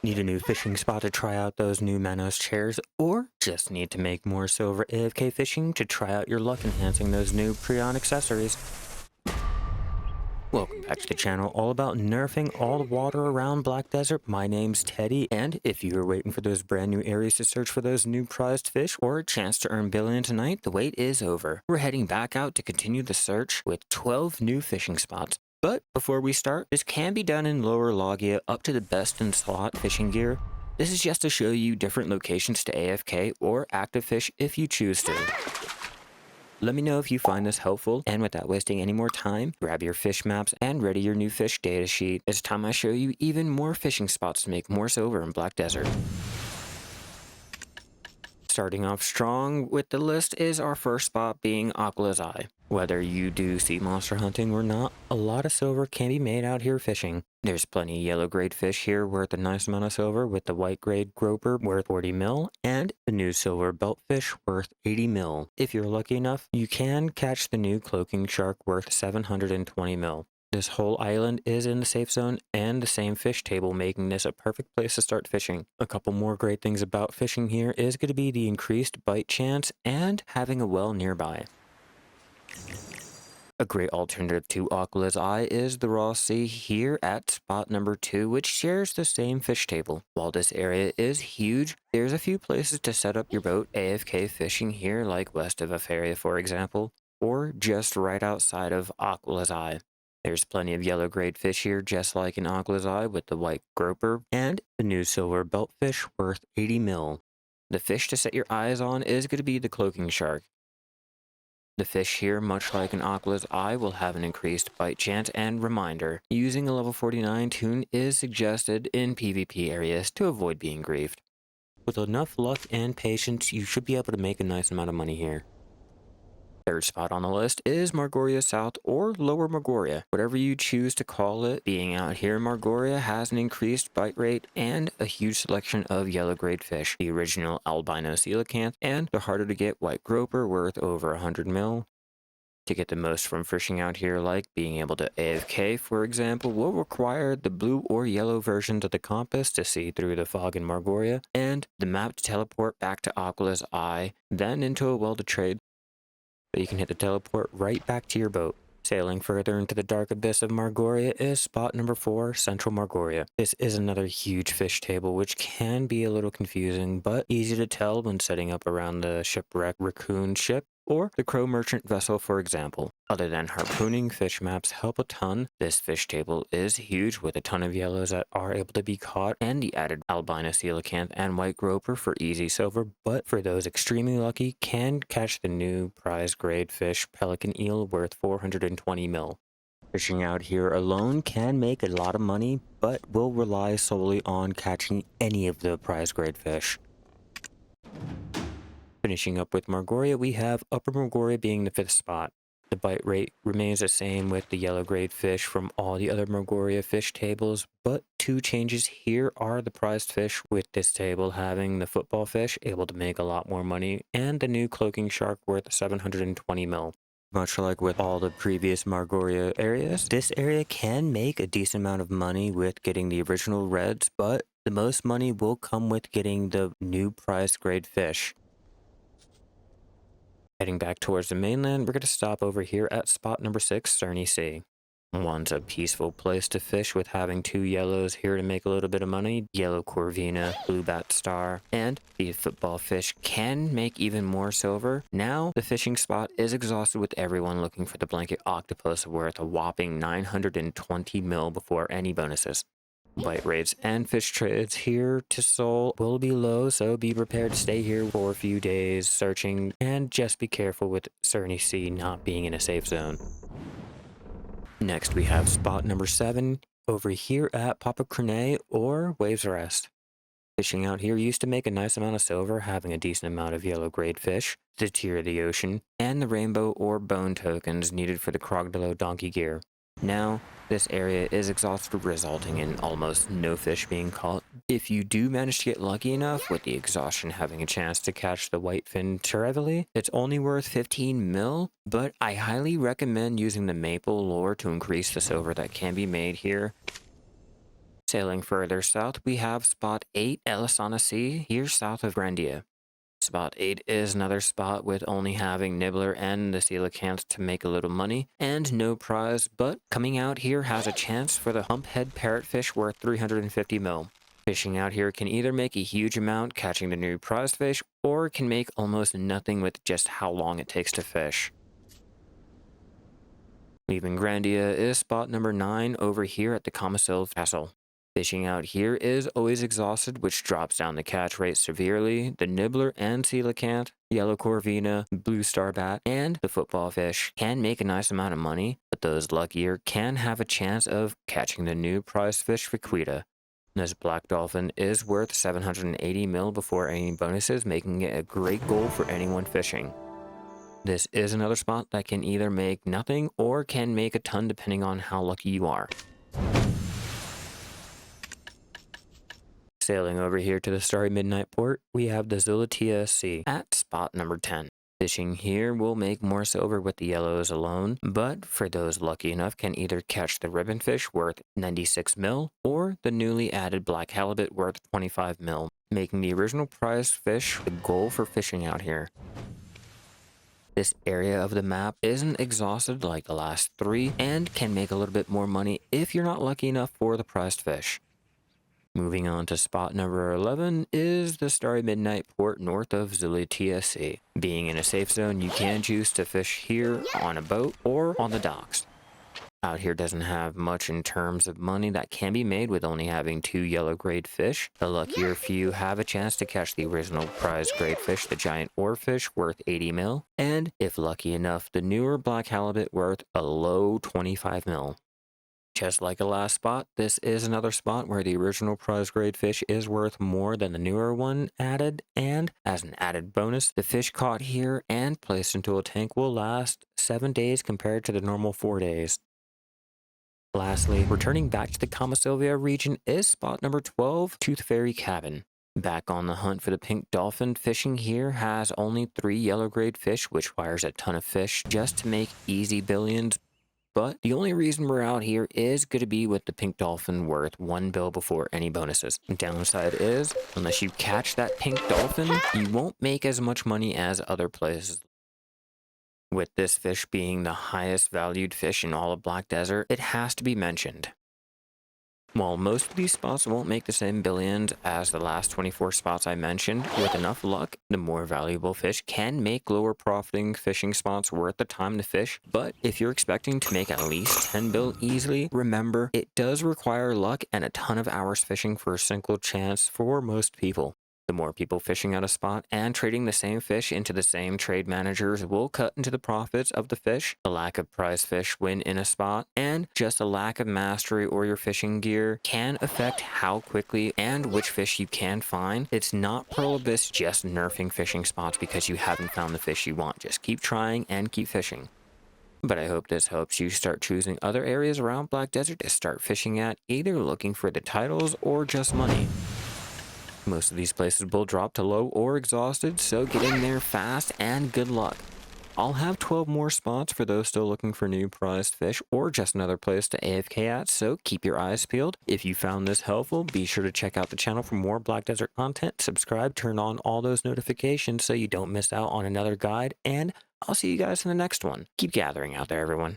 Need a new fishing spot to try out those new Manos chairs, or just need to make more silver AFK fishing to try out your luck enhancing those new Prion accessories? Welcome back to the channel all about nerfing all the water around Black Desert. My name's Teddy, and if you were waiting for those brand new areas to search for those new prized fish or a chance to earn billion tonight, the wait is over. We're heading back out to continue the search with 12 new fishing spots. But before we start, this can be done in lower Logia up to the best in slot fishing gear. This is just to show you different locations to AFK or active fish if you choose to. Let me know if you find this helpful, and without wasting any more time, grab your fish maps and ready your new fish data sheet. It's time I show you even more fishing spots to make more silver in Black Desert. Starting off strong with the list is our first spot being Oquilla's Eye. Whether you do sea monster hunting or not, a lot of silver can be made out here fishing. There's plenty of yellow grade fish here worth a nice amount of silver, with the white grade groper worth 40 mil and the new silver beltfish worth 80 mil. If you're lucky enough, you can catch the new cloaking shark worth 720 mil. This whole island is in the safe zone and the same fish table, making this a perfect place to start fishing. A couple more great things about fishing here is going to be the increased bite chance and having a well nearby. A great alternative to Oquilla's Eye is the Raw Sea here at spot number 2, which shares the same fish table. While this area is huge, there's a few places to set up your boat AFK fishing here, like west of Afaria for example, or just right outside of Oquilla's Eye. There's plenty of yellow grade fish here, just like in Oquilla's Eye with the white groper and the new silver beltfish worth 80 mil. The fish to set your eyes on is going to be the cloaking shark. The fish here, much like in Oquilla's Eye, will have an increased bite chance, and reminder, using a level 49 tune is suggested in PvP areas to avoid being griefed. With enough luck and patience, you should be able to make a nice amount of money here. Third spot on the list is Margoria South or Lower Margoria, whatever you choose to call it. Being out here, Margoria has an increased bite rate and a huge selection of yellow grade fish, the original albino coelacanth and the harder to get white groper worth over 100 mil. To get the most from fishing out here, like being able to AFK for example, will require the blue or yellow versions of the compass to see through the fog in Margoria, and the map to teleport back to Oquilla's Eye, then into a well to trade. But you can hit the teleport right back to your boat. Sailing further into the dark abyss of Margoria is spot number 4, Central Margoria. This is another huge fish table, which can be a little confusing, but easy to tell when setting up around the shipwreck raccoon ship or the crow merchant vessel for example. Other than harpooning, fish maps help a ton. This fish table is huge with a ton of yellows that are able to be caught and the added albino coelacanth and white groper for easy silver, but for those extremely lucky can catch the new prize grade fish pelican eel worth 420 mil. Fishing out here alone can make a lot of money, but will rely solely on catching any of the prize grade fish. Finishing up with Margoria, we have Upper Margoria being the 5th spot. The bite rate remains the same with the yellow grade fish from all the other Margoria fish tables, but 2 changes here are the prized fish, with this table having the football fish able to make a lot more money and the new cloaking shark worth 720 mil. Much like with all the previous Margoria areas, this area can make a decent amount of money with getting the original reds, but the most money will come with getting the new prized grade fish. Heading back towards the mainland, we're going to stop over here at spot number 6, Serni Sea. One's a peaceful place to fish with having 2 yellows here to make a little bit of money. Yellow Corvina, blue bat star, and the football fish can make even more silver. Now, the fishing spot is exhausted with everyone looking for the blanket octopus worth a whopping 920 mil before any bonuses. Bite rates and fish trades here to Seoul will be low, so be prepared to stay here for a few days searching, and just be careful with Serni Sea not being in a safe zone. Next we have spot number 7 over here at Papua Crinea or Waves Rest. Fishing out here used to make a nice amount of silver, having a decent amount of yellow grade fish, the tier of the ocean, and the rainbow or bone tokens needed for the crocodile donkey gear. Now, this area is exhausted, resulting in almost no fish being caught. If you do manage to get lucky enough, with the exhaustion having a chance to catch the whitefin trevally, it's only worth 15 mil, but I highly recommend using the maple lure to increase the silver that can be made here. Sailing further south, we have spot 8, Elsana Sea, here south of Grandia. Spot 8 is another spot with only having Nibbler and the coelacanth to make a little money, and no prize, but coming out here has a chance for the humphead parrotfish worth 350 mil. Fishing out here can either make a huge amount catching the new prize fish, or can make almost nothing with just how long it takes to fish. Leaving Grandia is spot number 9 over here at the Kamasylvia Castle. Fishing out here is always exhausted, which drops down the catch rate severely. The nibbler and coelacanth, yellow corvina, blue starbat, and the football fish can make a nice amount of money, but those luckier can have a chance of catching the new prize fish Oquilla. This black dolphin is worth 780 mil before any bonuses, making it a great goal for anyone fishing. This is another spot that can either make nothing or can make a ton depending on how lucky you are. Sailing over here to the Starry Midnight Port, we have the Zulatia Sea at spot number 10. Fishing here will make more silver with the yellows alone, but for those lucky enough can either catch the ribbonfish worth 96 mil or the newly added black halibut worth 25 mil, making the original prize fish the goal for fishing out here. This area of the map isn't exhausted like the last 3 and can make a little bit more money if you're not lucky enough for the prized fish. Moving on to spot number 11 is the Starry Midnight Port north of Zulatia Sea. Being in a safe zone, you can choose to fish here on a boat or on the docks. Out here doesn't have much in terms of money that can be made with only having 2 yellow grade fish. The luckier few have a chance to catch the original prize grade fish, the giant oarfish worth 80 mil, and if lucky enough, the newer black halibut worth a low 25 mil. Just like the last spot, this is another spot where the original prize grade fish is worth more than the newer one added, and as an added bonus, the fish caught here and placed into a tank will last 7 days compared to the normal 4 days. Lastly, returning back to the Kamasylvia region is spot number 12, Tooth Fairy Cabin. Back on the hunt for the pink dolphin, fishing here has only 3 yellow grade fish, which requires a ton of fish just to make easy billions. But the only reason we're out here is going to be with the pink dolphin worth 1 bill before any bonuses. The downside is, unless you catch that pink dolphin, you won't make as much money as other places. With this fish being the highest valued fish in all of Black Desert, it has to be mentioned. While most of these spots won't make the same billions as the last 24 spots I mentioned, with enough luck, the more valuable fish can make lower profiting fishing spots worth the time to fish. But if you're expecting to make at least 10 bill easily, remember, it does require luck and a ton of hours fishing for a single chance for most people. The more people fishing at a spot and trading the same fish into the same trade managers will cut into the profits of the fish. The lack of prize fish when in a spot and just a lack of mastery or your fishing gear can affect how quickly and which fish you can find. It's not Pearl Abyss just nerfing fishing spots because you haven't found the fish you want. Just keep trying and keep fishing. But I hope this helps you start choosing other areas around Black Desert to start fishing at, either looking for the titles or just money. Most of these places will drop to low or exhausted, so get in there fast and good luck. I'll have 12 more spots for those still looking for new prized fish or just another place to AFK at, so keep your eyes peeled. If you found this helpful, be sure to check out the channel for more Black Desert content, subscribe, turn on all those notifications so you don't miss out on another guide, and I'll see you guys in the next one. Keep gathering out there, everyone.